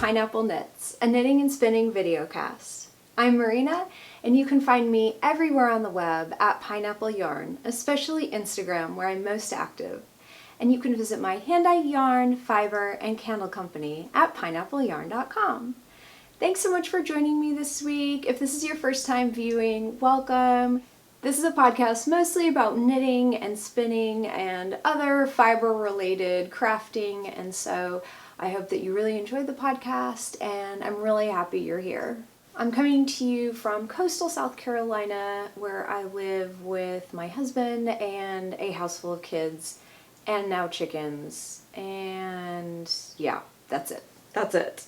Pineapple Knits, a knitting and spinning videocast. I'm Marina, and you can find me everywhere on the web at Pineapple Yarn, especially Instagram where I'm most active. And you can visit my hand-dyed yarn, fiber, and candle company at pineappleyarn.com. Thanks so much for joining me this week. If this is your first time viewing, welcome. This is a podcast mostly about knitting and spinning and other fiber-related crafting, and so I hope that you really enjoyed the podcast, and I'm really happy you're here. I'm coming to you from coastal South Carolina, where I live with my husband and a house full of kids, and now chickens, and yeah, that's it. That's it.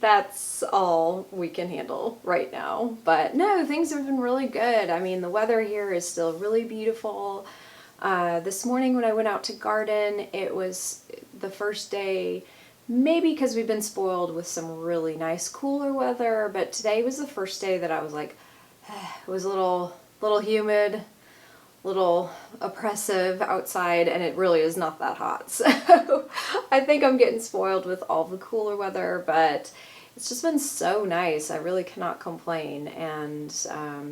That's all we can handle right now. But no, things have been really good. I mean, the weather here is still really beautiful. This morning when I went out to garden, it was the first day, maybe because we've been spoiled with some really nice cooler weather, but today was the first day that I was like, it was a little humid, little oppressive outside, and it really is not that hot. So I think I'm getting spoiled with all the cooler weather, but it's just been so nice. I really cannot complain. And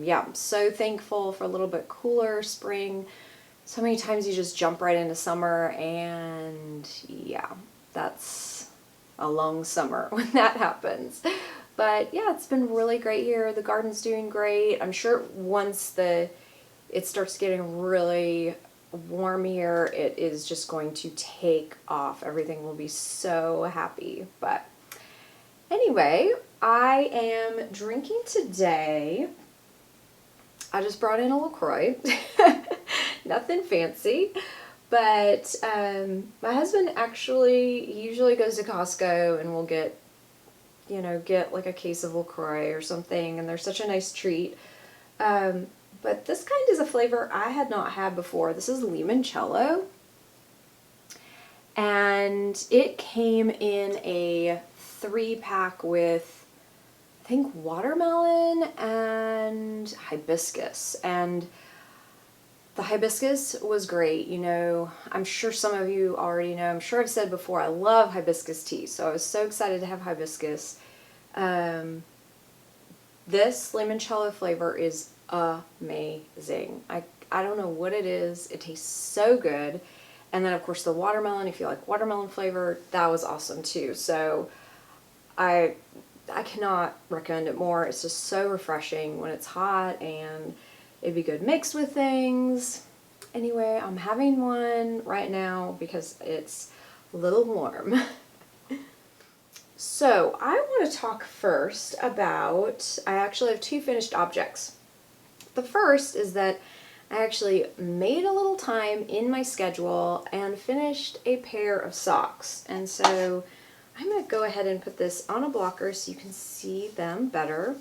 yeah, I'm so thankful for a little bit cooler spring. So many times you just jump right into summer, and yeah, that's a long summer when that happens. But yeah, it's been really great here. The garden's doing great. I'm sure once it starts getting really warm here, it is just going to take off. Everything will be so happy. But anyway, I am drinking today. I just brought in a LaCroix. Nothing fancy. But my husband he usually goes to Costco and will get like a case of LaCroix or something. And they're such a nice treat. But this kind is a flavor I had not had before. This is Limoncello. And it came in a 3-pack with, I think, watermelon and hibiscus. And the hibiscus was great. You know, I'm sure some of you already know. I'm sure I've said before, I love hibiscus tea. So I was so excited to have hibiscus. This limoncello flavor is amazing. I don't know what it is. It tastes so good. And then of course the watermelon, if you like watermelon flavor, that was awesome too. So I cannot recommend it more. It's just so refreshing when it's hot, and it'd be good mixed with things. Anyway, I'm having one right now because it's a little warm. So I want to talk first about, I actually have 2 finished objects. The first is that I actually made a little time in my schedule and finished a pair of socks. And so I'm going to go ahead and put this on a blocker so you can see them better.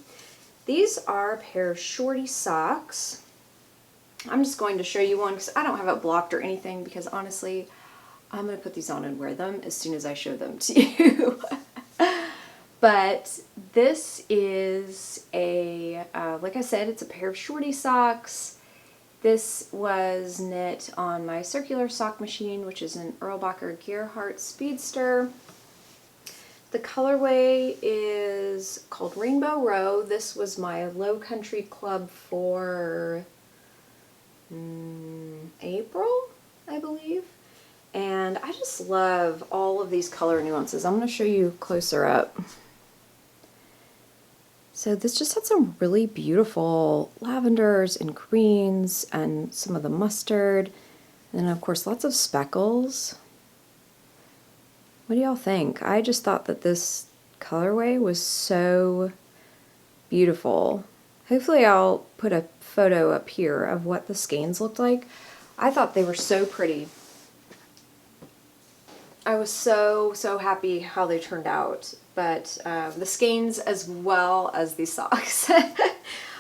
These are a pair of Shortie socks. I'm just going to show you one because I don't have it blocked or anything, because honestly, I'm going to put these on and wear them as soon as I show them to you. But this is like I said, it's a pair of Shortie socks. This was knit on my circular sock machine, which is an Erlbacher Gearhart Speedster. The colorway is called Rainbow Row. This was my LOWCOUNTRY club for April, I believe. And I just love all of these color nuances. I'm going to show you closer up. So this just had some really beautiful lavenders and greens and some of the mustard. And then of course lots of speckles. What do y'all think? I just thought that this colorway was so beautiful. Hopefully I'll put a photo up here of what the skeins looked like. I thought they were so pretty. I was so happy how they turned out. But the skeins as well as these socks. I've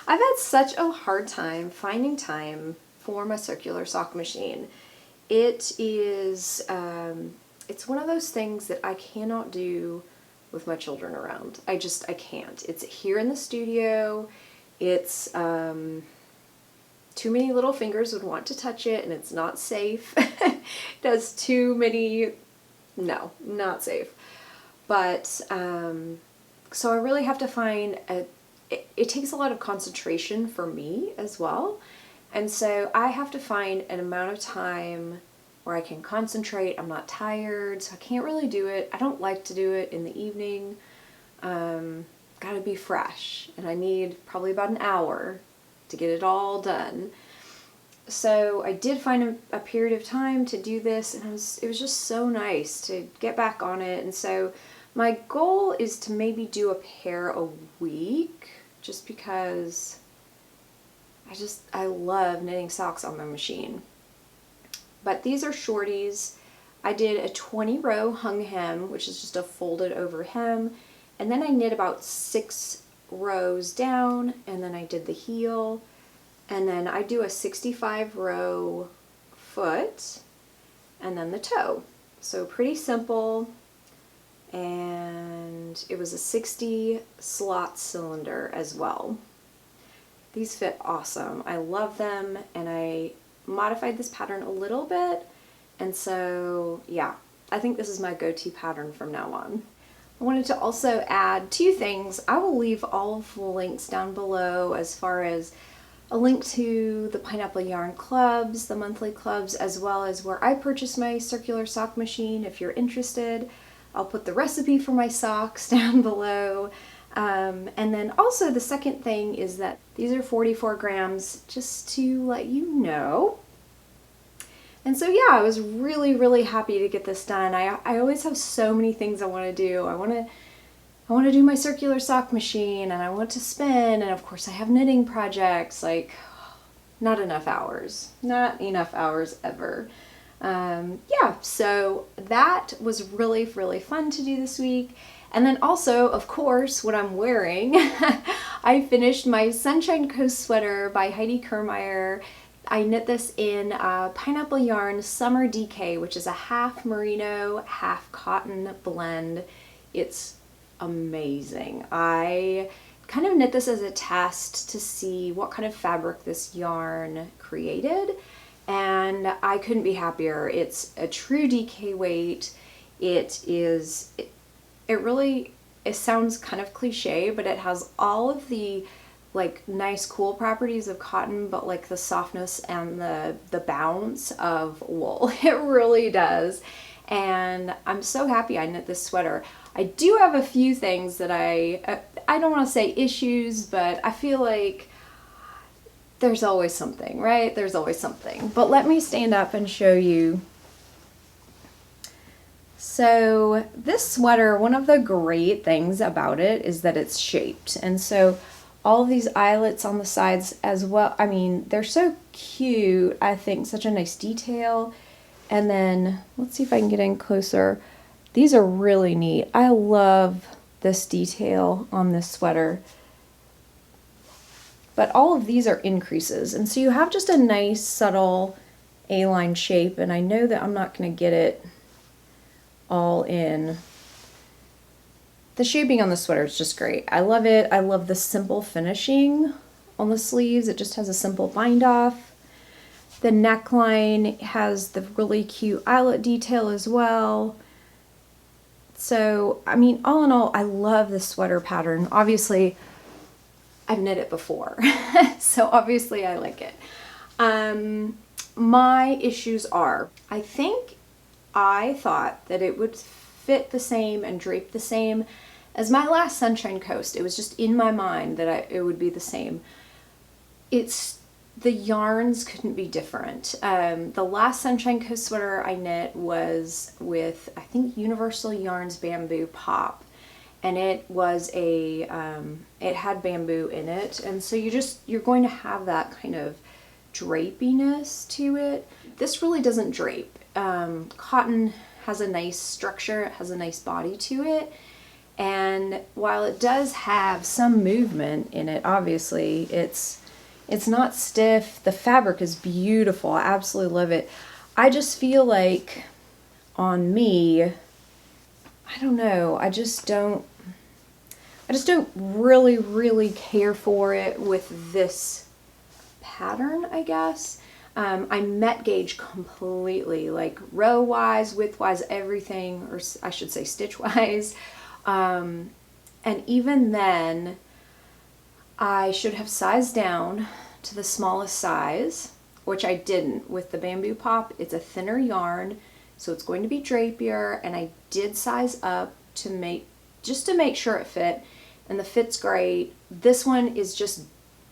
had such a hard time finding time for my circular sock machine. It is, it's one of those things that I cannot do with my children around. I can't. It's here in the studio. It's, too many little fingers would want to touch it, and it's not safe. It does too many, no, not safe. But, so I really have to find it takes a lot of concentration for me as well. And so I have to find an amount of time where I can concentrate. I'm not tired, so I can't really do it. I don't like to do it in the evening. Gotta be fresh, and I need probably about an hour to get it all done. So I did find a period of time to do this, and it was just so nice to get back on it. And so my goal is to maybe do a pair a week, just because I love knitting socks on my machine. But these are Shorties. I did a 20 row hung hem, which is just a folded over hem. And then I knit about 6 rows down, and then I did the heel. And then I do a 65 row foot, and then the toe. So pretty simple. And it was a 60 slot cylinder as well. These fit awesome. I love them, and I modified this pattern a little bit, and so yeah, I think this is my go-to pattern from now on. I wanted to also add 2 things. I will leave all of the links down below, as far as a link to the Pineapple Yarn clubs, the monthly clubs, as well as where I purchased my circular sock machine if you're interested. I'll put the recipe for my socks down below. And then also the second thing is that these are 44 grams, just to let you know. And so yeah, I was really, really happy to get this done. I always have so many things I want to do. I want to do my circular sock machine, and I want to spin, and of course I have knitting projects, like not enough hours ever. Yeah, so that was really, really fun to do this week. And then also, of course, what I'm wearing, I finished my Sunshine Coast sweater by Heidi Kirrmaier. I knit this in Pineapple Yarn Summer DK, which is a half merino, half cotton blend. It's amazing. I kind of knit this as a test to see what kind of fabric this yarn created, and I couldn't be happier. It's a true DK weight. It sounds kind of cliche, but it has all of the like nice cool properties of cotton, but like the softness and the bounce of wool. It really does. And I'm so happy I knit this sweater. I do have a few things that I don't want to say issues, but I feel like there's always something, right? There's always something. But let me stand up and show you. So this sweater, one of the great things about it is that it's shaped. And so all of these eyelets on the sides as well, I mean, they're so cute. I think such a nice detail. And then let's see if I can get in closer. These are really neat. I love this detail on this sweater. But all of these are increases. And so you have just a nice subtle A-line shape. And I know that I'm not going to get it all in. The shaping on the sweater is just great. I love it. I love the simple finishing on the sleeves. It just has a simple bind off. The neckline has the really cute eyelet detail as well. So, I mean, all in all, I love this sweater pattern. Obviously, I've knit it before, so obviously I like it. My issues are, I thought that it would fit the same and drape the same as my last Sunshine Coast. It was just in my mind that it would be the same. The yarns couldn't be different. The last Sunshine Coast sweater I knit was with, I think, Universal Yarns Bamboo Pop. And it was it had bamboo in it. And so you're going to have that kind of drapiness to it. This really doesn't drape. Cotton has a nice structure, it has a nice body to it. And while it does have some movement in it, obviously, it's not stiff. The fabric is beautiful. I absolutely love it. I just feel like on me, I don't know, I just don't really care for it with this pattern, I guess. I met gauge completely, like row wise, width wise, everything, or I should say stitch wise. And even then I should have sized down to the smallest size, which I didn't. With the bamboo pop, it's a thinner yarn, so it's going to be drapier, and I did size up to make sure it fit, and the fit's great. This one is just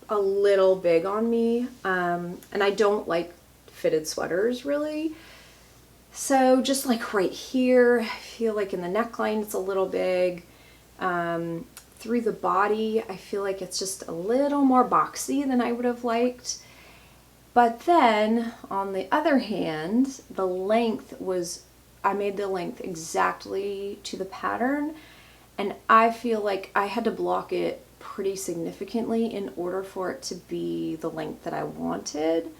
a little big on me, and I don't like fitted sweaters really. So just like right here, I feel like in the neckline it's a little big. Through the body, I feel like it's just a little more boxy than I would have liked. But then, on the other hand, the length was, I made the length exactly to the pattern, and I feel like I had to block it pretty significantly in order for it to be the length that I wanted.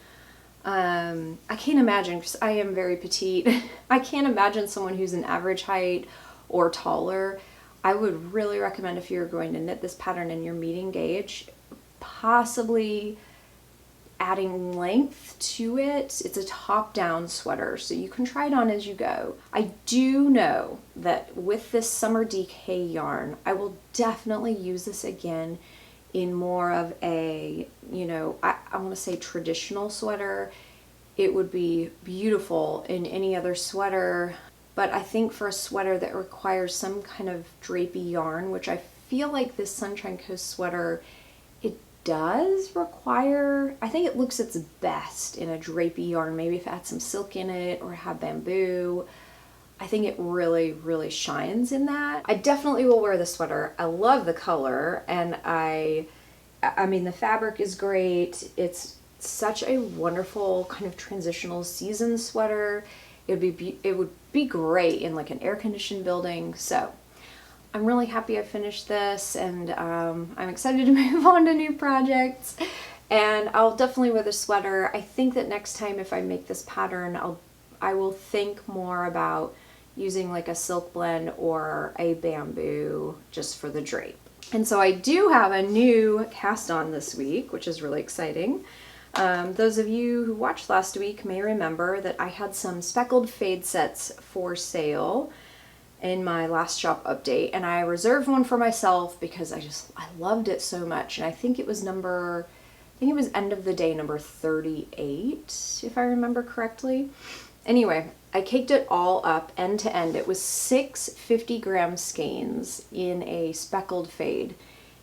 I can't imagine, because I am very petite, I can't imagine someone who's an average height or taller. I would really recommend, if you're going to knit this pattern in your medium gauge, possibly adding length to it. It's a top-down sweater, so you can try it on as you go. I do know that with this summer DK yarn, I will definitely use this again in more of a, you know, I want to say traditional sweater. It would be beautiful in any other sweater, but I think for a sweater that requires some kind of drapey yarn, which I feel like this Sunshine Coast sweater, it does require, I think it looks its best in a drapey yarn, maybe if it had some silk in it or had bamboo. I think it really, really shines in that. I definitely will wear the sweater. I love the color, and I mean, the fabric is great. It's such a wonderful kind of transitional season sweater. It would be great in like an air-conditioned building. So I'm really happy I finished this, and I'm excited to move on to new projects. And I'll definitely wear the sweater. I think that next time if I make this pattern, I will think more about using like a silk blend or a bamboo just for the drape. And so I do have a new cast on this week, which is really exciting. Those of you who watched last week may remember that I had some speckled fade sets for sale in my last shop update, and I reserved one for myself because I loved it so much. And I think it was end of the day number 38, if I remember correctly. Anyway, I caked it all up end to end. It was 6 50-gram skeins in a speckled fade.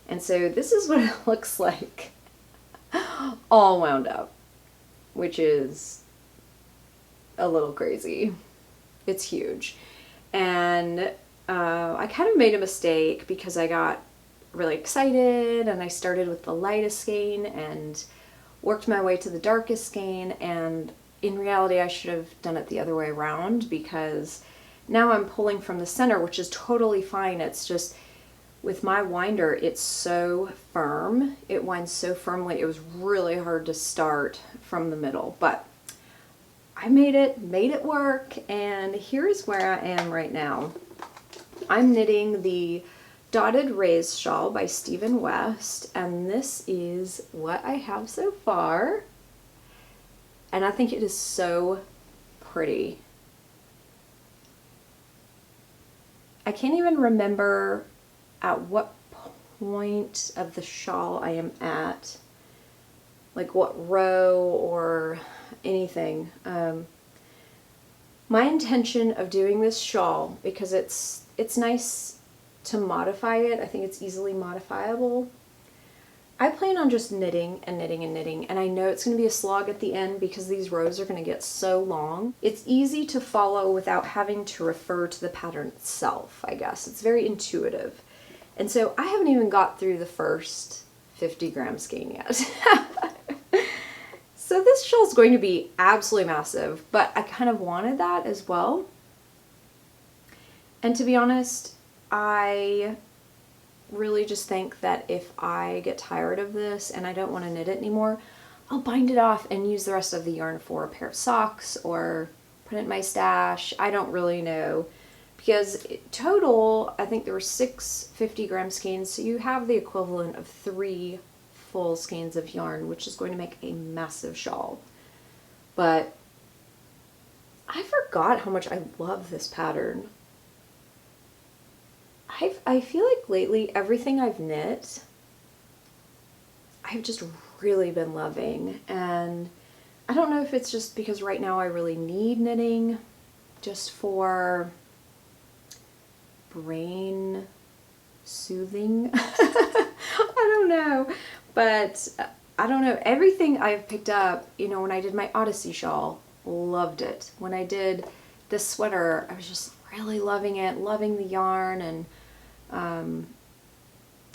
And so this is what it looks like all wound up, which is a little crazy. It's huge. And I kind of made a mistake because I got really excited and I started with the lightest skein and worked my way to the darkest skein, and in reality I should have done it the other way around, because now I'm pulling from the center, which is totally fine. It's just with my winder, it's so firm. It winds so firmly. It was really hard to start from the middle, but I made it work, and here's where I am right now. I'm knitting the Dotted Rays Shawl by Stephen West, and this is what I have so far. And I think it is so pretty. I can't even remember at what point of the shawl I am at, like what row or anything. My intention of doing this shawl, because it's nice to modify it, I think it's easily modifiable. I plan on just knitting and knitting and knitting, and I know it's going to be a slog at the end because these rows are going to get so long. It's easy to follow without having to refer to the pattern itself, I guess. It's very intuitive. And so I haven't even got through the first 50-gram skein yet. So this shawl is going to be absolutely massive, but I kind of wanted that as well. And to be honest, I really just think that if I get tired of this and I don't want to knit it anymore, I'll bind it off and use the rest of the yarn for a pair of socks or put it in my stash. I don't really know, because total I think there were 6 50-gram skeins, so you have the equivalent of 3 full skeins of yarn, which is going to make a massive shawl. but I forgot how much I love this pattern. I feel like lately everything I've knit, I've just really been loving, and I don't know if it's just because right now I really need knitting just for brain soothing. I don't know, but I don't know. Everything I've picked up, you know, when I did my Odyssey shawl, loved it. When I did this sweater, I was just really loving it, loving the yarn, and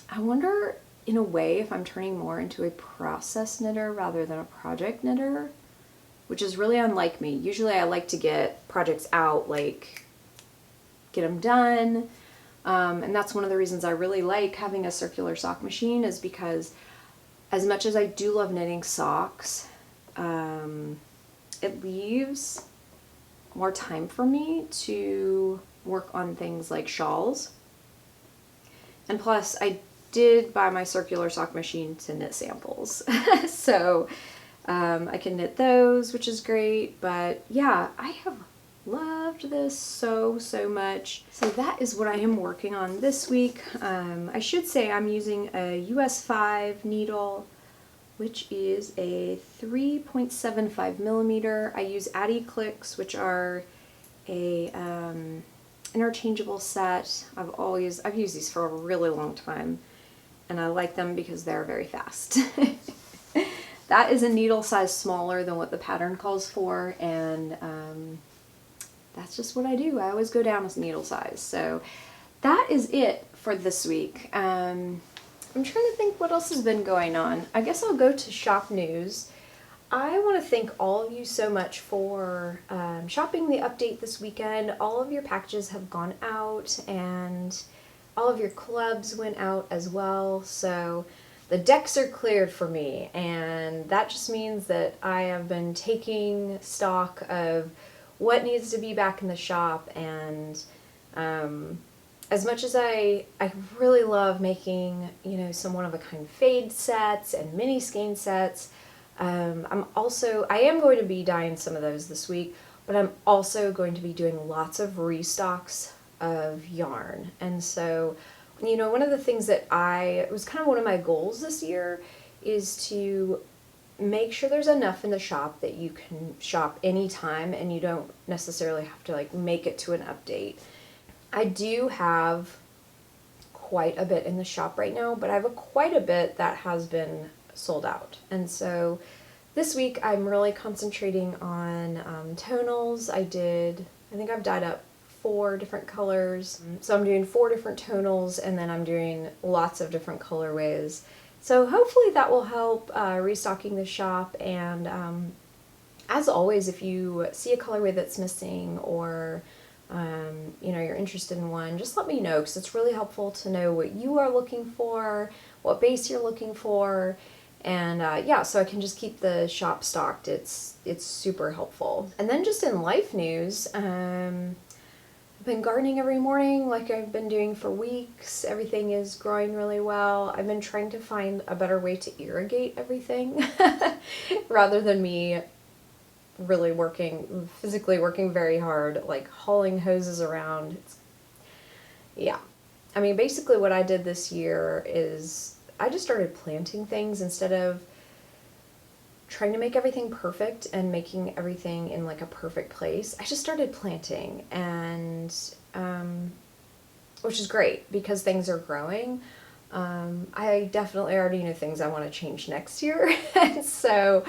I wonder in a way if I'm turning more into a process knitter rather than a project knitter, which is really unlike me. Usually I like to get projects out, like get them done. And that's one of the reasons I really like having a circular sock machine, is because as much as I do love knitting socks, it leaves more time for me to work on things like shawls. And plus, I did buy my circular sock machine to knit samples. So I can knit those, which is great. But yeah, I have loved this so much. So that is what I am working on this week. I should say I'm using a US 5 needle, which is a 3.75 millimeter. I use Addy clicks, which are a interchangeable set. I've used these for a really long time, and I like them because they're very fast. That is a needle size smaller than what the pattern calls for, and that's just what I do. I always go down a needle size. So that is it for this week. I'm trying to think what else has been going on. I guess I'll go to shop news. I want to thank all of you so much for shopping the update this weekend. All of your packages have gone out, and all of your clubs went out as well. So the decks are cleared for me, and that just means that I have been taking stock of what needs to be back in the shop. And as much as I really love making, you know, some one-of-a-kind fade sets and mini skein sets, I am going to be dyeing some of those this week, but I'm also going to be doing lots of restocks of yarn. And so, you know, one of the things that it was kind of one of my goals this year is to make sure there's enough in the shop that you can shop anytime and you don't necessarily have to like make it to an update. I do have quite a bit in the shop right now, but I have quite a bit that has been sold out. And so this week I'm really concentrating on tonals. I think I've dyed up 4 different colors. So I'm doing 4 different tonals, and then I'm doing lots of different colorways. So hopefully that will help restocking the shop. And as always, if you see a colorway that's missing, or you know, you're interested in one, just let me know, because it's really helpful to know what you are looking for, what base you're looking for, and yeah, so I can just keep the shop stocked. It's super helpful. And then just in life news, I've been gardening every morning like I've been doing for weeks. Everything is growing really well. I've been trying to find a better way to irrigate everything rather than me really physically working very hard, like hauling hoses around. Yeah. I mean, basically what I did this year is I just started planting things instead of trying to make everything perfect and making everything in like a perfect place. I just started planting, and which is great because things are growing. I definitely already know things I want to change next year. And so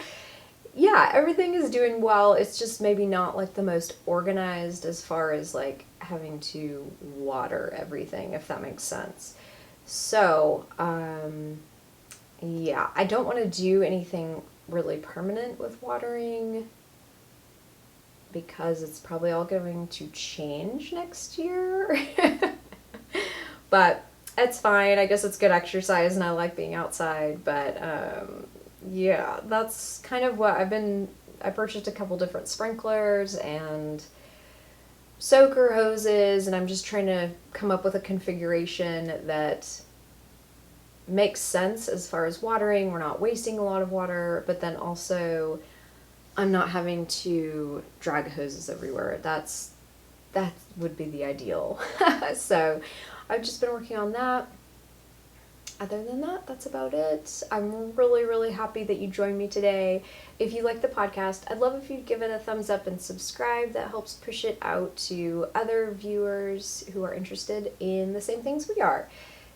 yeah, everything is doing well. It's just maybe not like the most organized as far as like having to water everything, if that makes sense. So yeah, I don't want to do anything really permanent with watering because it's probably all going to change next year. But it's fine. I guess it's good exercise and I like being outside. But yeah, that's kind of what I purchased a couple different sprinklers and soaker hoses, and I'm just trying to come up with a configuration that makes sense as far as watering. We're not wasting a lot of water, but then also I'm not having to drag hoses everywhere. That would be the ideal. So I've just been working on that. Other than that, that's about it. I'm really, really happy that you joined me today. If you like the podcast, I'd love if you'd give it a thumbs up and subscribe. That helps push it out to other viewers who are interested in the same things we are.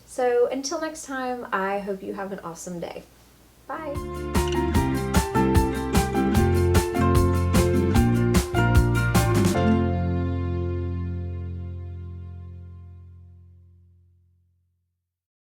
So until next time, I hope you have an awesome day. Bye.